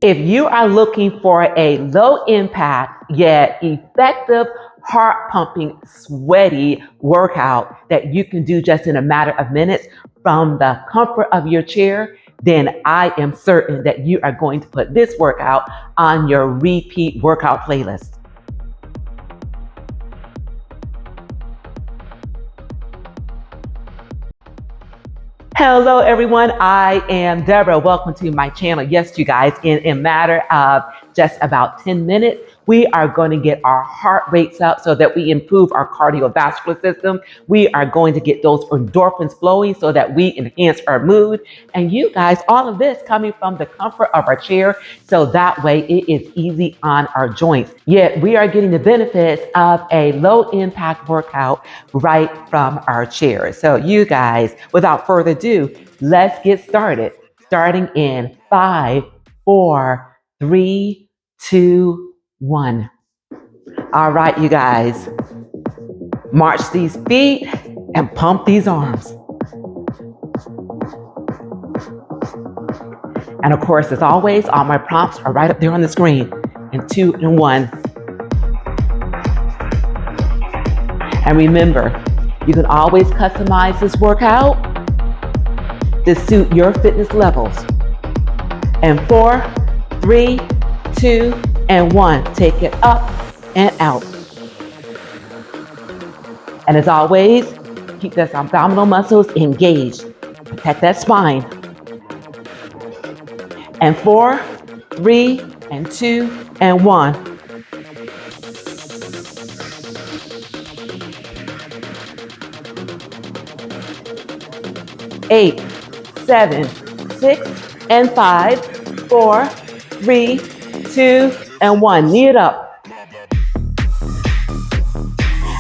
If you are looking for a low impact yet effective heart pumping sweaty workout that you can do just in a matter of minutes from the comfort of your chair, then I am certain that you are going to put this workout on your repeat workout playlist. Hello, everyone. I am Deborah. Welcome to my channel. Yes, you guys, in a matter of just about 10 minutes, we are going to get our heart rates up so that we improve our cardiovascular system. We are going to get those endorphins flowing so that we enhance our mood. And you guys, all of this coming from the comfort of our chair. So that way it is easy on our joints. Yet we are getting the benefits of a low impact workout right from our chair. So you guys, without further ado, let's get started. Starting in 5, 4, 3, 2, 1. All right, you guys, march these feet and pump these arms. And of course, as always, all my prompts are right up there on the screen in 2 and 1. And remember, you can always customize this workout to suit your fitness levels. And 4, 3, 2, and 1. Take it up and out. And as always, keep those abdominal muscles engaged. Protect that spine. And 4, 3, and 2, and 1. Eight, 7, 6, and 5, 4, 3, 2, and 1. Knee it up.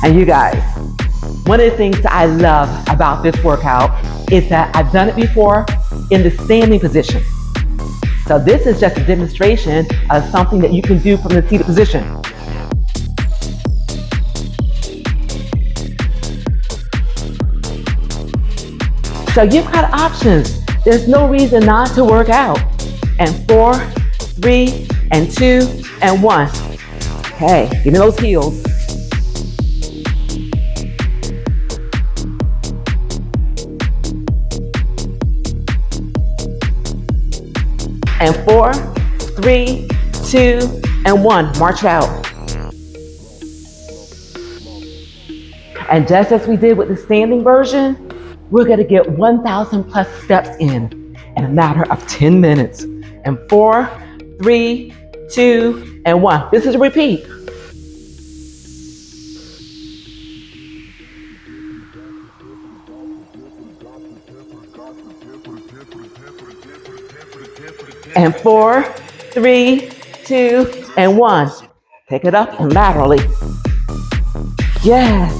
And you guys, one of the things that I love about this workout is that I've done it before in the standing position. So this is just a demonstration of something that you can do from the seated position. So you've got options. There's no reason not to work out. And 4, 3, and 2, and 1. Okay, give me those heels. And 4, 3, 2, and 1. March out. And just as we did with the standing version, we're going to get 1,000 plus steps in a matter of 10 minutes. And 4, 3, 2, and 1. This is a repeat. And 4, 3, 2, and 1. Take it up and laterally. Yes.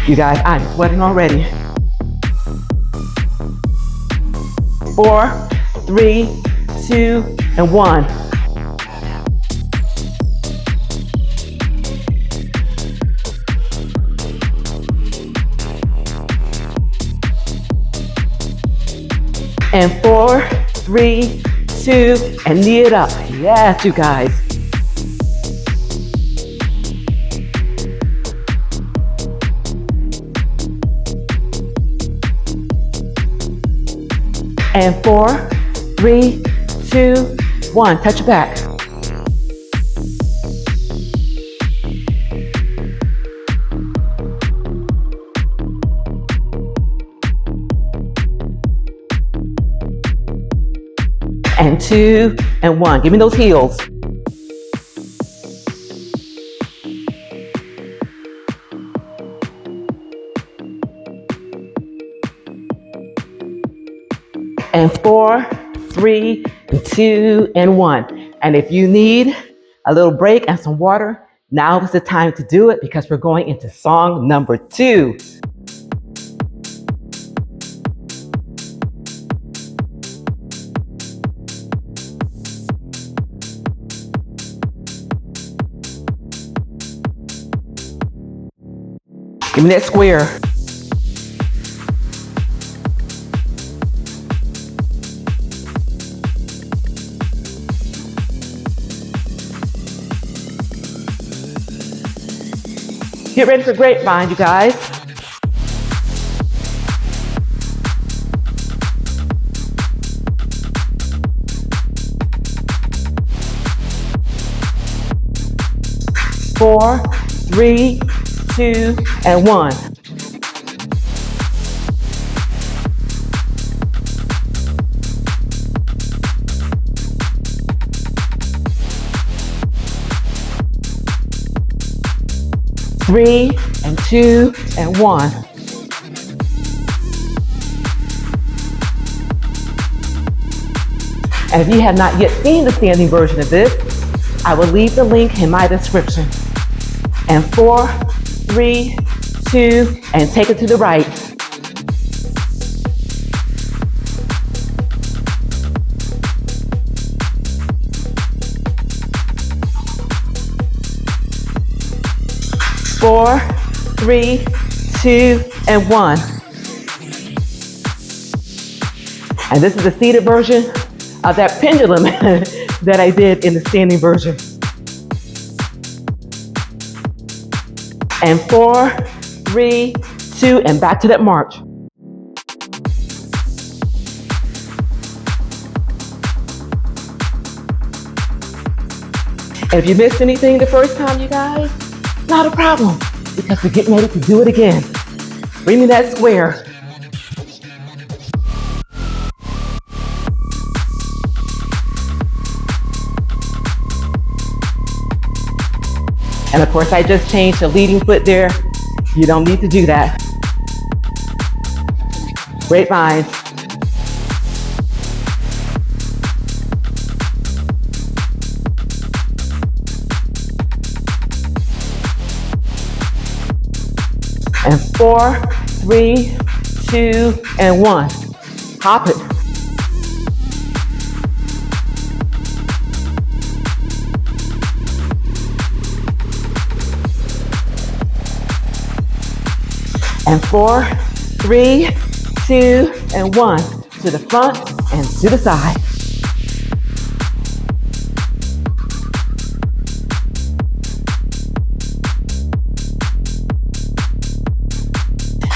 You guys, I'm sweating already. 4, 3, 2, and 1. And 4, 3, 2, and knee it up. Yes, you guys. And 4, 3, 2, 1. Touch it back. And 2, and 1. Give me those heels. And 4, 3, 2, and 1. And if you need a little break and some water, now is the time to do it because we're going into song number 2. Give me that square. Get ready for grapevine, you guys. Four, three, two, and one. Three, and two, and one. And if you have not yet seen the standing version of this, I will leave the link in my description. And 4, 3, 2, and take it to the right. Four, three, two, and one. And this is the seated version of that pendulum that I did in the standing version. And 4, 3, 2, and back to that march. And if you missed anything the first time, you guys, not a problem, because we're getting ready to do it again. Bring me that square. And of course, I just changed the leading foot there. You don't need to do that. Grapevine. And 4, 3, 2, and 1. Hop it. And 4, 3, 2, and 1. To the front and to the side.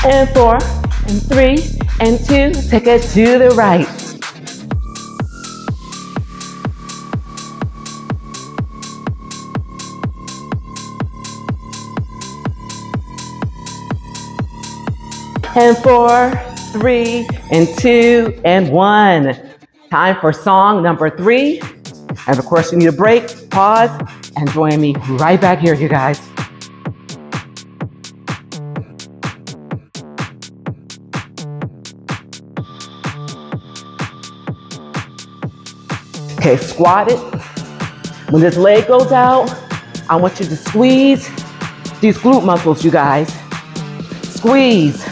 And 4, and 3, and 2, take it to the right. And 4, 3, and 2, and 1. Time for song number 3. And of course, you need a break, pause, and join me right back here, you guys. Okay, squat it. When this leg goes out, I want you to squeeze these glute muscles, you guys. Squeeze.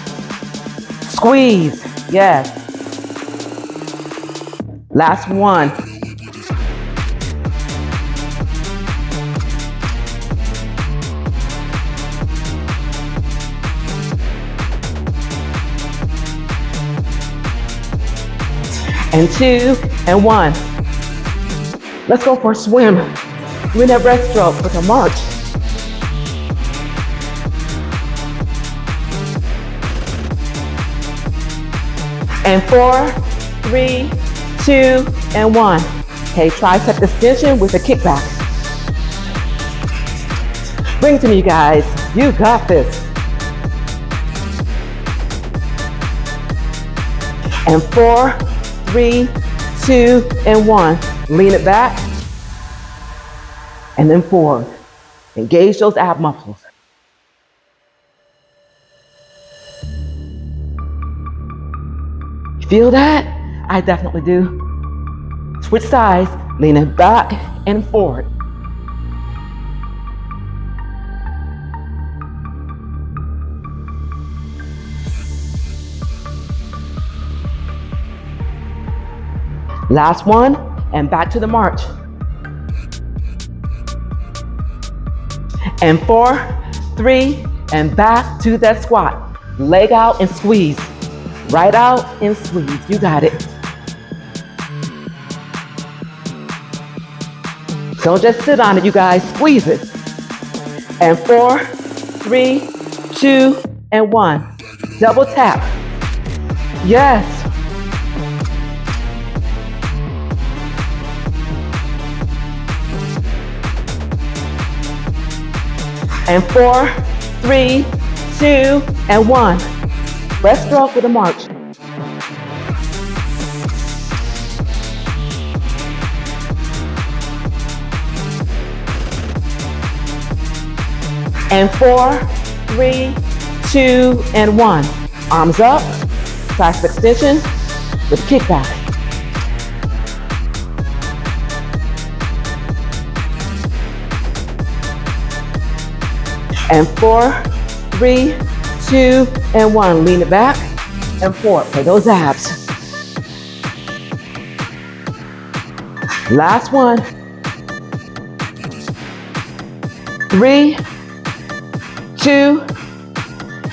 Squeeze. Yes. Last one. And 2, and 1. Let's go for a swim. We're in that breaststroke with a march. And 4, 3, 2, and 1. Okay, tricep extension with a kickback. Bring it to me, you guys. You got this. And 4, 3, 2, and 1. Lean it back, and then forward. Engage those ab muscles. Feel that? I definitely do. Switch sides, lean it back and forward. Last one. And back to the march. And 4, 3, and back to that squat. Leg out and squeeze. Right out and squeeze. You got it. Don't just sit on it, you guys. Squeeze it. And 4, 3, 2, and 1. Double tap. Yes. And 4, 3, 2, and 1. Breaststroke with a march. And 4, 3, 2, and 1. Arms up, tricep extension with kickback. And 4, 3, 2, and 1. Lean it back and forward for those abs. Last one. 3, 2,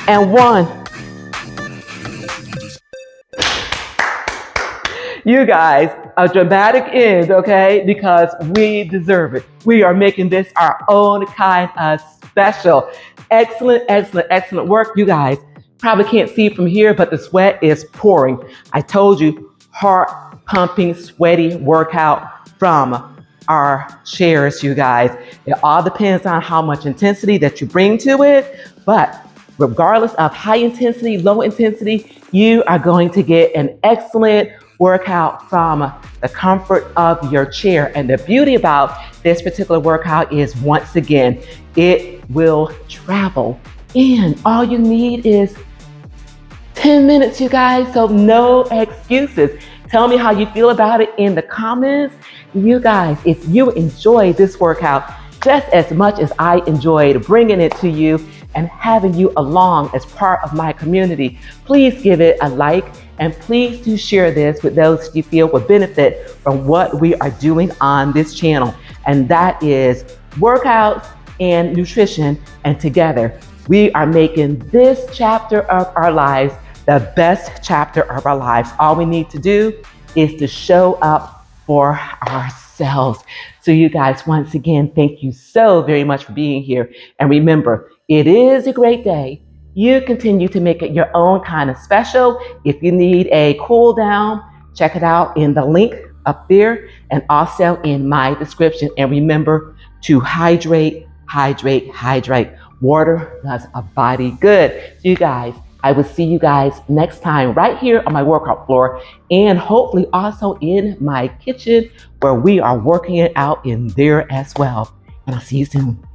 and 1. You guys, a dramatic end, okay? Because we deserve it. We are making this our own kind of special. Excellent, excellent, excellent work. You guys probably can't see from here, but the sweat is pouring. I told you, heart pumping, sweaty workout from our chairs, you guys. It all depends on how much intensity that you bring to it, but regardless of high intensity, low intensity, you are going to get an excellent workout from the comfort of your chair. And the beauty about this particular workout is, once again, it will travel. And all you need is 10 minutes, you guys. So no excuses. Tell me how you feel about it in the comments. You guys, if you enjoy this workout just as much as I enjoyed bringing it to you and having you along as part of my community, please give it a like. And please do share this with those you feel will benefit from what we are doing on this channel. And that is workouts and nutrition. And together, we are making this chapter of our lives the best chapter of our lives. All we need to do is to show up for ourselves. So you guys, once again, thank you so very much for being here. And remember, it is a great day. You continue to make it your own kind of special. If you need a cool down, check it out in the link up there and also in my description. And remember to hydrate, hydrate, hydrate. Water does a body good. You guys, I will see you guys next time right here on my workout floor and hopefully also in my kitchen where we are working it out in there as well. And I'll see you soon.